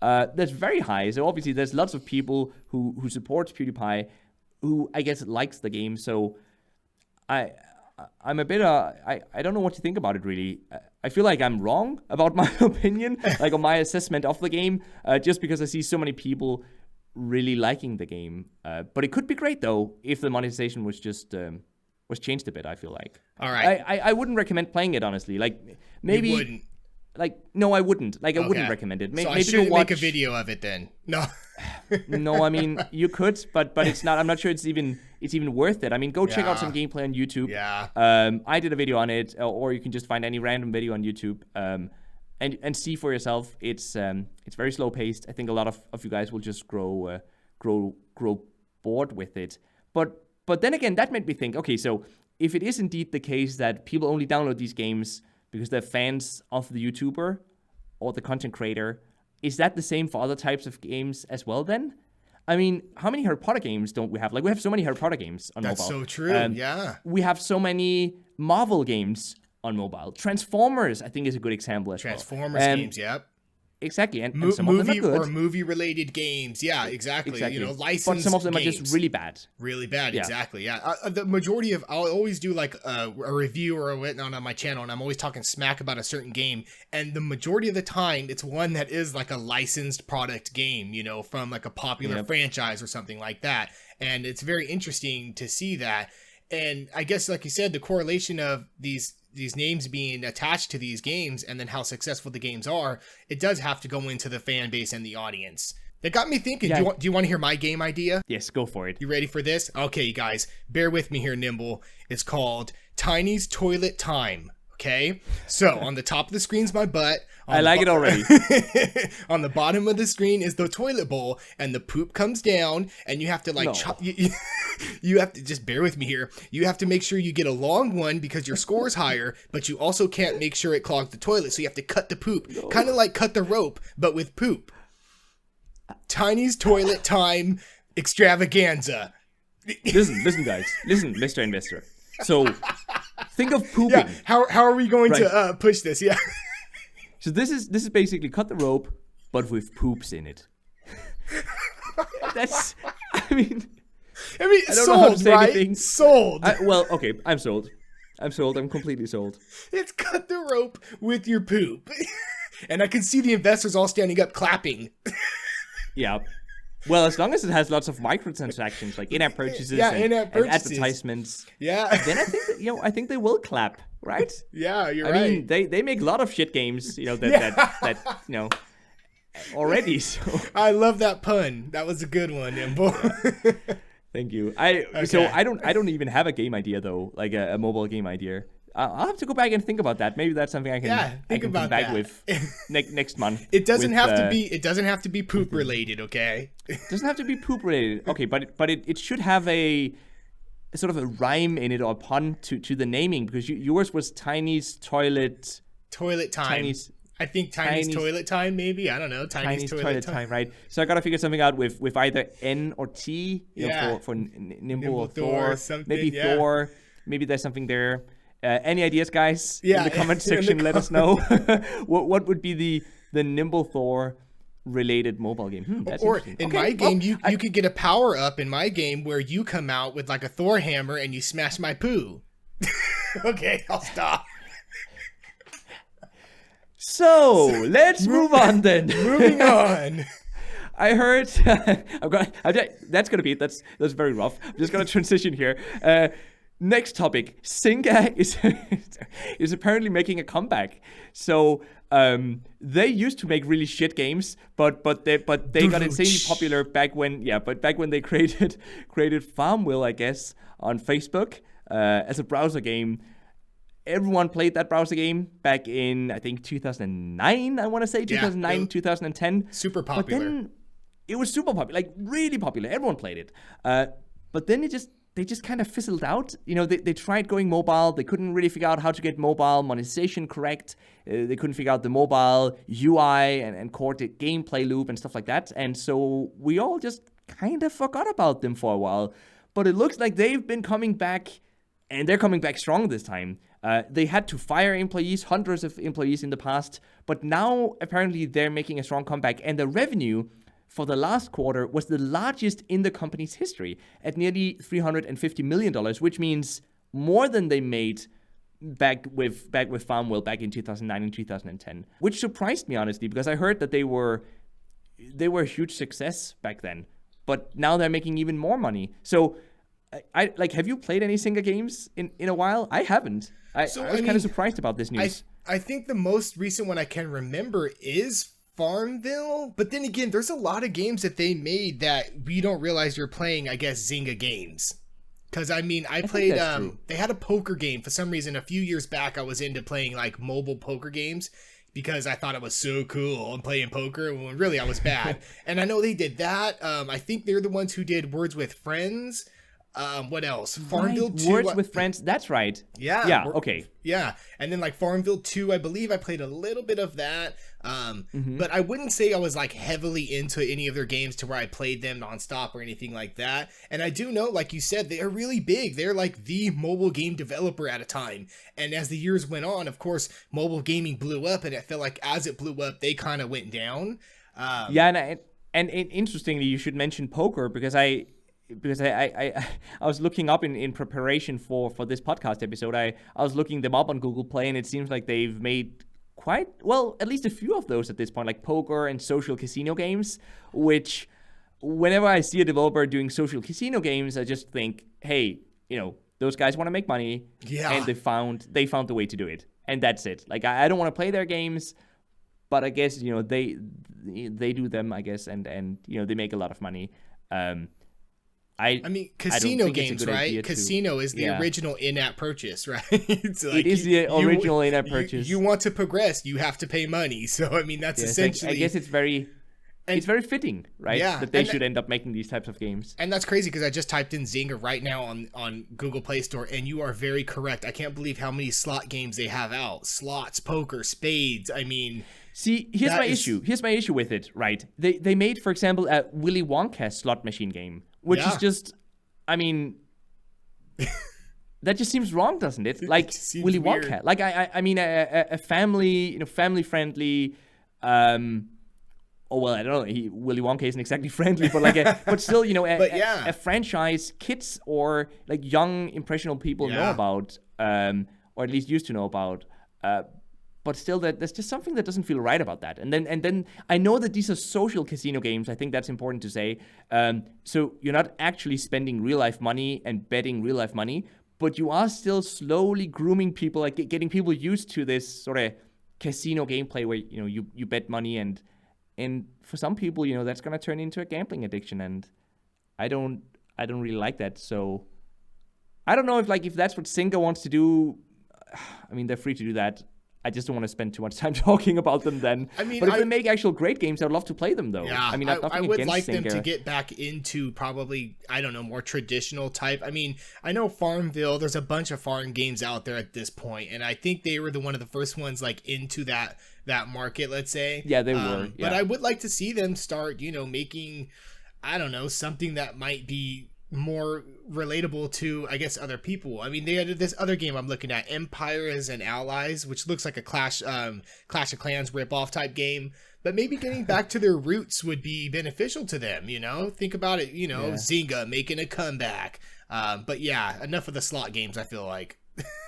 high. That's very high. So obviously, there's lots of people who support PewDiePie, who I guess likes the game. So I'm a bit I don't know what to think about it, really. I feel like I'm wrong about my opinion, like on my assessment of the game, just because I see so many people really liking the game. But it could be great, though, if the monetization was just was changed a bit, I feel like. All right. I wouldn't recommend playing it, honestly. Like, maybe... You wouldn't. Like, no, I wouldn't. Like, I wouldn't recommend it. So maybe I shouldn't watch... make a video of it then. No. No, I mean, you could, but it's not. I'm not sure it's even worth it. I mean, go check out some gameplay on YouTube. Yeah. I did a video on it, or you can just find any random video on YouTube, and see for yourself. It's very slow paced. I think a lot of you guys will just grow bored with it. But then again, that made me think. Okay, so if it is indeed the case that people only download these games because they're fans of the YouTuber or the content creator, is that the same for other types of games as well then? I mean, how many Harry Potter games don't we have? Like, we have so many Harry Potter games on mobile. That's so true, yeah. We have so many Marvel games on mobile. Transformers, I think, is a good example as well. Transformers games, yep. Exactly, and some of them are good. Or movie-related games. Yeah, exactly. Exactly. You know, licensed But some of them games. are just really bad. Really bad, Yeah. exactly. Yeah, the majority of I'll always do like a review or a whatnot on my channel, and I'm always talking smack about a certain game. And the majority of the time, it's one that is like a licensed product game, you know, from like a popular franchise or something like that. And it's very interesting to see that. And I guess, like you said, the correlation of these names being attached to these games and then how successful the games are, it does have to go into the fan base and the audience. That got me thinking, do you want to hear my game idea? Yes, go for it. You ready for this? Okay, you guys, bear with me here, Nimble. It's called Tiny's Toilet Time. Okay, so on the top of the screen's my butt. I like it already. On the bottom of the screen is the toilet bowl, and the poop comes down, and you have to like chop. You have to just bear with me here. You have to make sure you get a long one because your score's higher, but you also can't make sure it clogs the toilet. So you have to cut the poop, kind of like cut the rope, but with poop. Tiny's Toilet Time Extravaganza. Listen, guys. Listen, Mr. Investor. So, think of pooping. Yeah. How are we going to push this? Yeah. So this is basically cut the rope, but with poops in it. That's. I mean, I don't sold, know how to say right? Anything. Sold. Well, okay. I'm sold. I'm completely sold. It's cut the rope with your poop, and I can see the investors all standing up clapping. Yeah. Well, as long as it has lots of microtransactions, like in-app purchases, and advertisements, then I think they will clap, right? Yeah, you're right. I mean, they make a lot of shit games, you know, that you know, already. So I love that pun. That was a good one, Nimble. Thank you. So I don't even have a game idea though, like a mobile game idea. I'll have to go back and think about that. Maybe that's something I can come back with next month. It doesn't have to be poop related, okay? It doesn't have to be poop related. Okay, but it should have a sort of a rhyme in it or pun to the naming, because yours was Tiny's Toilet Time. I think Tiny's Toilet Time, maybe. I don't know. Tiny's Toilet Time, right? So I gotta figure something out with either N or T, you know, for Nimble or Thor, maybe Thor. Maybe there's something there. Any ideas, guys? In the comment section, let us know. What would be the NimbleThor related mobile game? That's or in my game, you could get a power up in my game where you come out with like a Thor hammer and you smash my poo. Okay, I'll stop. So let's move on then. Moving on. I heard. That's very rough. I'm just gonna transition here. Next topic. Zynga is apparently making a comeback. So they used to make really shit games, but they got insanely popular back when they created Farmville, I guess, on Facebook as a browser game. Everyone played that browser game back in, I think, 2009, I want to say, 2009, 2010. Super popular. But then it was super popular, like really popular. Everyone played it. But then they just kind of fizzled out. You know, they tried going mobile. They couldn't really figure out how to get mobile monetization correct. They couldn't figure out the mobile UI and core gameplay loop and stuff like that. And so we all just kind of forgot about them for a while. But it looks like they've been coming back, and they're coming back strong this time. They had to fire employees, hundreds of employees in the past, but now apparently they're making a strong comeback, and the revenue for the last quarter was the largest in the company's history at nearly $350 million, which means more than they made back with Farmville back in 2009 and 2010, which surprised me honestly, because I heard that they were a huge success back then, but now they're making even more money. So I have you played any Zynga games in a while? I haven't. I was kind of surprised about this news. I think the most recent one I can remember is Farmville, but then again, there's a lot of games that they made that we don't realize you're playing, I guess, Zynga games. Because, I mean, I played, they had a poker game. For some reason, a few years back, I was into playing, like, mobile poker games because I thought it was so cool and playing poker when really I was bad. And I know they did that. I think they're the ones who did Words with Friends. What else? Farmville 2. Words with Friends. That's right. Yeah. Yeah. Okay. Yeah. And then like Farmville 2, I believe I played a little bit of that. But I wouldn't say I was like heavily into any of their games to where I played them nonstop or anything like that. And I do know, like you said, they are really big. They're like the mobile game developer at a time. And as the years went on, of course, mobile gaming blew up, and it felt like as it blew up, they kind of went down. And interestingly, you should mention poker because I was looking up in preparation for this podcast episode. I was looking them up on Google Play, and it seems like they've made quite well, at least a few of those at this point, like poker and social casino games, which whenever I see a developer doing social casino games, I just think, hey, those guys want to make money, and they found the way to do it, and that's it. Like I don't want to play their games, but I guess they do them, I guess, and they make a lot of money. I mean, casino games, right? Casino is the original in-app purchase, right? So like, it is the original in-app purchase. You want to progress, you have to pay money. So I mean, that's essentially. I guess it's very fitting, right? Yeah, that they should end up making these types of games. And that's crazy because I just typed in Zynga right now on Google Play Store, and you are very correct. I can't believe how many slot games they have out: slots, poker, spades. I mean. See, here's my issue. Here's my issue with it, right? They made, for example, a Willy Wonka slot machine game, which is just, I mean, that just seems wrong, doesn't it? Like Willy Wonka. Like I mean, a family, family friendly. Oh well, I don't know. Willy Wonka isn't exactly friendly, but but still, a franchise kids or like young impressionable people know about, or at least used to know about. But still, there's just something that doesn't feel right about that. And then I know that these are social casino games. I think that's important to say. So you're not actually spending real life money and betting real life money, but you are still slowly grooming people, like getting people used to this sort of casino gameplay where you bet money, and for some people that's gonna turn into a gambling addiction, and I don't really like that. So I don't know if that's what Zynga wants to do. I mean, they're free to do that. I just don't want to spend too much time talking about them then. I mean, but if they make actual great games, I'd love to play them, though. Yeah, I mean, I would like them to get back into probably, I don't know, more traditional type. I mean, I know Farmville, there's a bunch of farm games out there at this point, and I think they were one of the first ones like into that market, let's say. Yeah, they were. But I would like to see them start, making, I don't know, something that might be more relatable to, I guess, other people. I mean, they had this other game I'm looking at, Empires and Allies, which looks like a Clash of Clans ripoff type game. But maybe getting back to their roots would be beneficial to them. Think about it. Zynga making a comeback. But yeah, enough of the slot games, I feel like.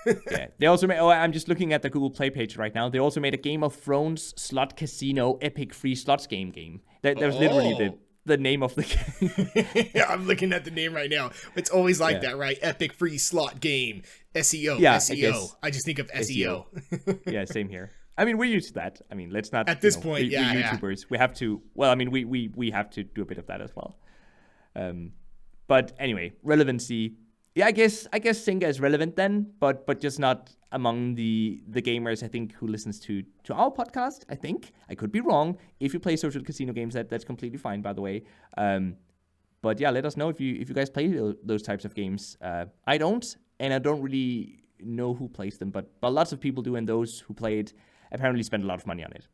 Yeah, they also made. Oh, I'm just looking at the Google Play page right now. They also made a Game of Thrones slot casino epic free slots game. That was literally the name of the game. Yeah, I'm looking at the name right now. It's always like that, right? Epic free slot game. SEO. I just think of SEO. Yeah, same here. I mean, we're used to that. I mean, let's not. At this point, we're YouTubers. We have to. Well, I mean, we have to do a bit of that as well. But anyway, relevancy. Yeah, I guess Zynga is relevant then, but just not among the gamers, I think, who listens to our podcast. I think I could be wrong. If you play social casino games, that's completely fine, by the way. But yeah, let us know if you guys play those types of games. I don't, and I don't really know who plays them, but lots of people do, and those who play it apparently spend a lot of money on it.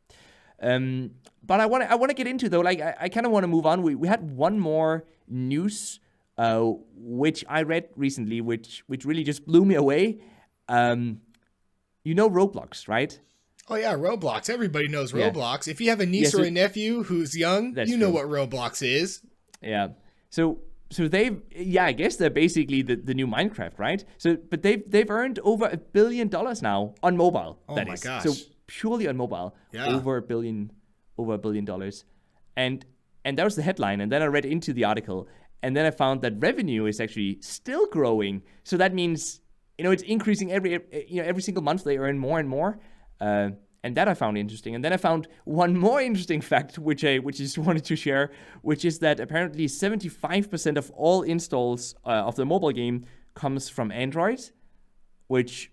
But I want to get into, though, like I kind of want to move on. We had one more news. Which I read recently, which really just blew me away. Roblox, right? Oh yeah, Roblox. Everybody knows Roblox. If you have a niece or a nephew who's young, know what Roblox is. Yeah. So I guess they're basically the new Minecraft, right? But they've earned over $1 billion now on mobile. Oh my gosh. So purely on mobile, over $1 billion, and that was the headline. And then I read into the article. And then I found that revenue is actually still growing. So that means, it's increasing every single month. They earn more and more. And that I found interesting. And then I found one more interesting fact, which I just wanted to share, which is that apparently 75% of all installs of the mobile game comes from Android, which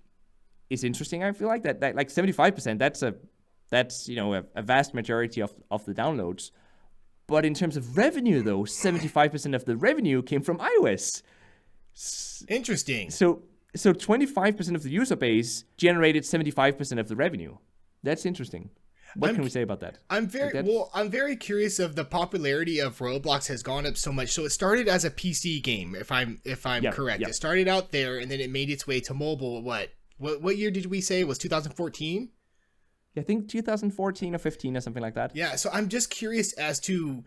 is interesting. I feel like that like 75%. That's a vast majority of the downloads. But in terms of revenue, though, 75% of the revenue came from iOS. Interesting. So 25% of the user base generated 75% of the revenue. That's interesting. What can we say about that? I'm very curious of the popularity of Roblox has gone up so much. So it started as a PC game, if I'm correct. It started out there, and then it made its way to mobile. What year did we say it was? 2014? I think 2014 or 15 or something like that. Yeah. So I'm just curious as to,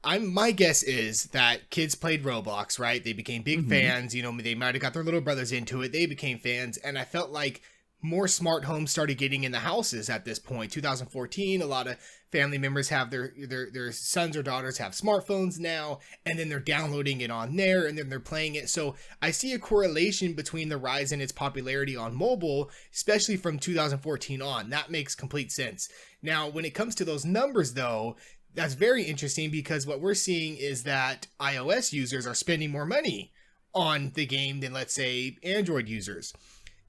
my guess is that kids played Roblox, right? They became big fans. You know, they might have got their little brothers into it. They became fans, and I felt like more smart homes started getting in the houses at this point. 2014, a lot of family members have their sons or daughters have smartphones now, and then they're downloading it on there, and then they're playing it. So I see a correlation between the rise in its popularity on mobile, especially from 2014 on. That makes complete sense. Now, when it comes to those numbers, though, that's very interesting, because what we're seeing is that iOS users are spending more money on the game than, let's say, Android users.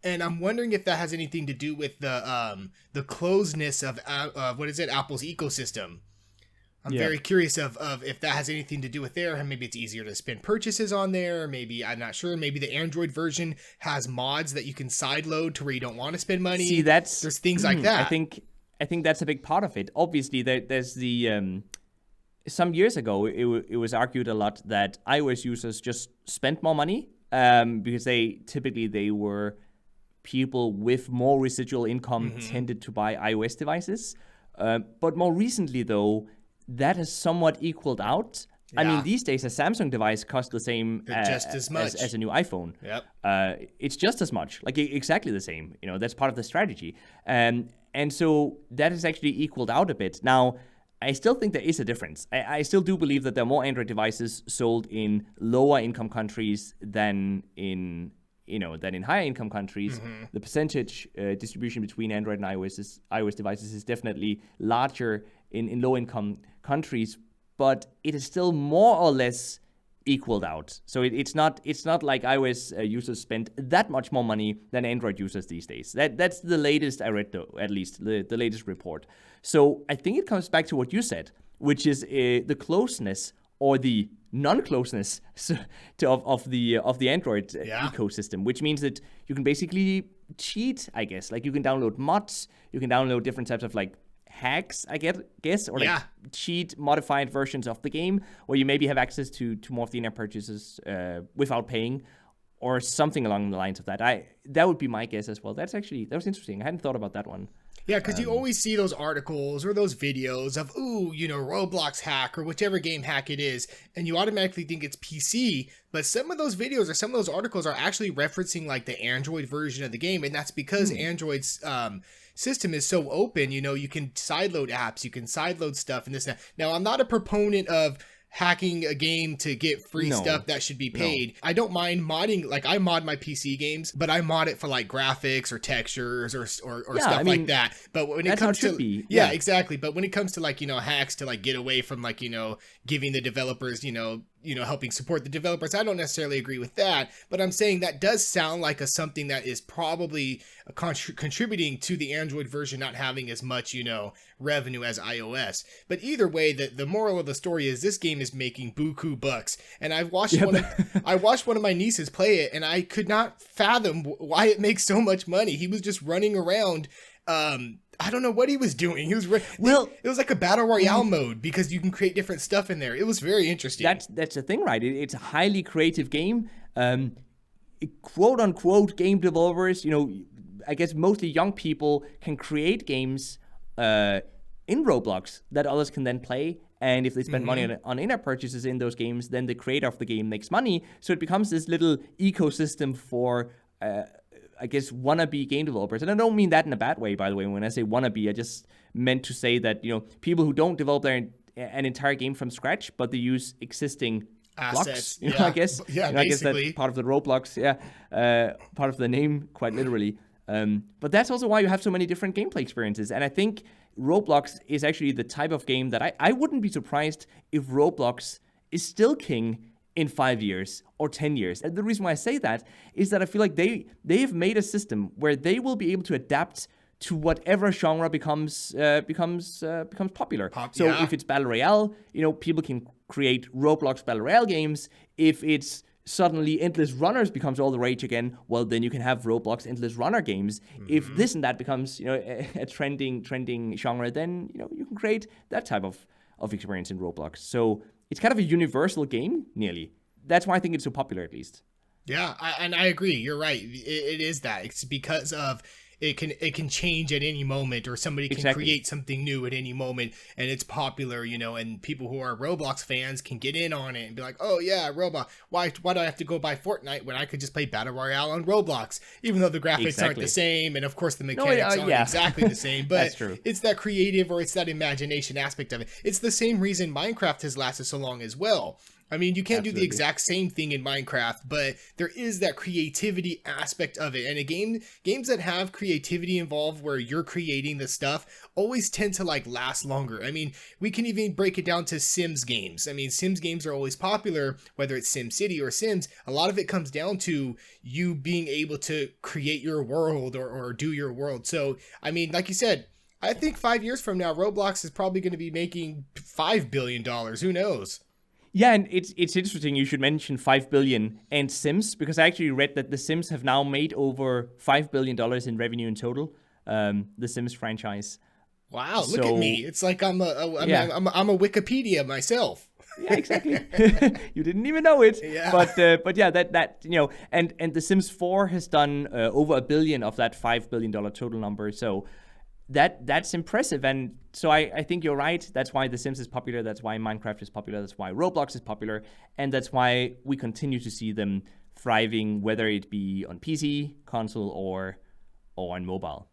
And I'm wondering if that has anything to do with the closeness of Apple's ecosystem. I'm very curious of if that has anything to do with there. Maybe it's easier to spin purchases on there. Maybe, I'm not sure. Maybe the Android version has mods that you can sideload to where you don't want to spend money. See, there's things like that. I think that's a big part of it. Obviously, there's the some years ago it was argued a lot that iOS users just spent more money because they were people with more residual income tended to buy iOS devices. But more recently, though, that has somewhat equaled out. Yeah. I mean, these days, a Samsung device costs the same just as much as a new iPhone. Yep. It's just as much, like exactly the same. You know, that's part of the strategy. And so that has actually equaled out a bit. Now, I still think there is a difference. I still do believe that there are more Android devices sold in lower income countries than in higher income countries. The percentage distribution between Android and iOS devices is definitely larger in low income countries, but it is still more or less equaled out. So it's not like iOS users spend that much more money than Android users these days. That's the latest I read, though, at least the latest report. So I think it comes back to what you said, which is the closeness or the non-closeness of the Android ecosystem, which means that you can basically cheat, I guess. Like, you can download mods, you can download different types of like hacks, I guess, or like cheat modified versions of the game, where you maybe have access to more of the in-app purchases without paying, or something along the lines of that. That would be my guess as well. That was interesting. I hadn't thought about that one. Yeah, because you always see those articles or those videos of, Roblox hack or whichever game hack it is, and you automatically think it's PC, but some of those videos or some of those articles are actually referencing like the Android version of the game, and that's because Android's system is so open. You can sideload apps, you can sideload stuff and this and that. Now, I'm not a proponent of hacking a game to get free stuff that should be paid. I don't mind modding. Like, I mod my PC games, but I mod it for like graphics or textures or stuff like that. But when it comes to exactly. But when it comes to like, hacks to like get away from like, giving the developers, helping support the developers, I don't necessarily agree with that. But I'm saying that does sound like something that is probably contributing to the Android version not having as much, revenue as iOS. But either way, the moral of the story is this game is making buku bucks. And I watched one of my nieces play it, and I could not fathom why it makes so much money. He was just running around. I don't know what he was doing. It was like a battle royale mode, because you can create different stuff in there. It was very interesting. That's the thing, right? It's a highly creative game. Quote unquote game developers, I guess mostly young people can create games in Roblox that others can then play. And if they spend money on in-app purchases in those games, then the creator of the game makes money. So it becomes this little ecosystem for I guess, wannabe game developers. And I don't mean that in a bad way, by the way. When I say wannabe, I just meant to say that, people who don't develop an entire game from scratch, but they use existing assets, blocks, I guess. Yeah, I guess that's part of the Roblox, part of the name, quite literally. But that's also why you have so many different gameplay experiences. And I think Roblox is actually the type of game that I wouldn't be surprised if Roblox is still king in 5 years or 10 years. And the reason why I say that is that I feel like they have made a system where they will be able to adapt to whatever genre becomes popular. If it's Battle Royale, people can create Roblox Battle Royale games. If it's suddenly Endless Runners becomes all the rage again, well, then you can have Roblox Endless Runner games. If this and that becomes, a trending genre, then, you can create that type of experience in Roblox. So it's kind of a universal game, nearly. That's why I think it's so popular, at least. Yeah, I agree. You're right. It is that. It's because of it can change at any moment, or somebody can create something new at any moment, and it's popular, and people who are Roblox fans can get in on it and be like, oh yeah, Roblox. Why do I have to go buy Fortnite when I could just play Battle Royale on Roblox? Even though the graphics aren't the same, and of course the mechanics aren't exactly the same, but That's true. It's that creative, or it's that imagination aspect of it. It's the same reason Minecraft has lasted so long as well. I mean, you can't do the exact same thing in Minecraft, but there is that creativity aspect of it. And games that have creativity involved, where you're creating the stuff, always tend to last longer. I mean, we can even break it down to Sims games. I mean, Sims games are always popular, whether it's SimCity or Sims. A lot of it comes down to you being able to create your world or do your world. So, I mean, like you said, I think 5 years from now, Roblox is probably going to be making $5 billion. Who knows? Yeah, and it's interesting you should mention 5 billion and Sims, because I actually read that the Sims have now made over $5 billion in revenue in total, the Sims franchise. Wow, look at me. It's like I'm a Wikipedia myself. Yeah, exactly. You didn't even know it. Yeah. But yeah, that and the Sims 4 has done over $1 billion of that $5 billion total number. So that's impressive. And so I think you're right. That's why The Sims is popular. That's why Minecraft is popular. That's why Roblox is popular. And that's why we continue to see them thriving, whether it be on PC, console, or on mobile.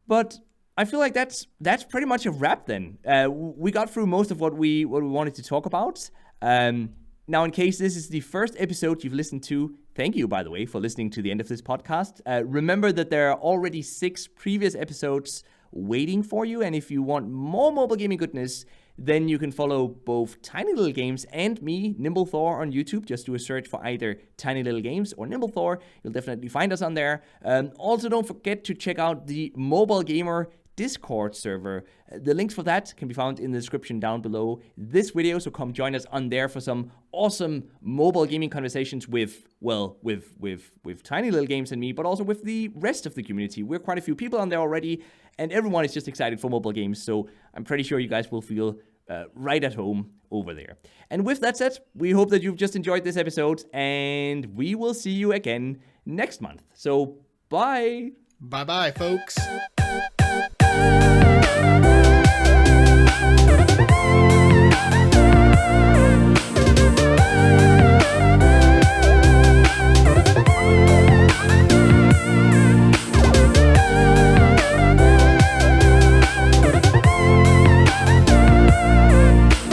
But I feel like that's pretty much a wrap then. We got through most of what we wanted to talk about. Now, in case this is the first episode you've listened to, thank you, by the way, for listening to the end of this podcast. Remember that there are already 6 previous episodes waiting for you. And if you want more mobile gaming goodness, then you can follow both TinyLittleGames and me, NimbleThor, on YouTube. Just do a search for either TinyLittleGames or NimbleThor. You'll definitely find us on there. Also, don't forget to check out the Mobile Gamer Discord server. The links for that can be found in the description down below this video, so come join us on there for some awesome mobile gaming conversations with TinyLittleGames and me, but also with the rest of the community. We're quite a few people on there already, and everyone is just excited for mobile games, so I'm pretty sure you guys will feel right at home over there. And with that said, we hope that you've just enjoyed this episode, and we will see you again next month. So, bye! Bye-bye, folks.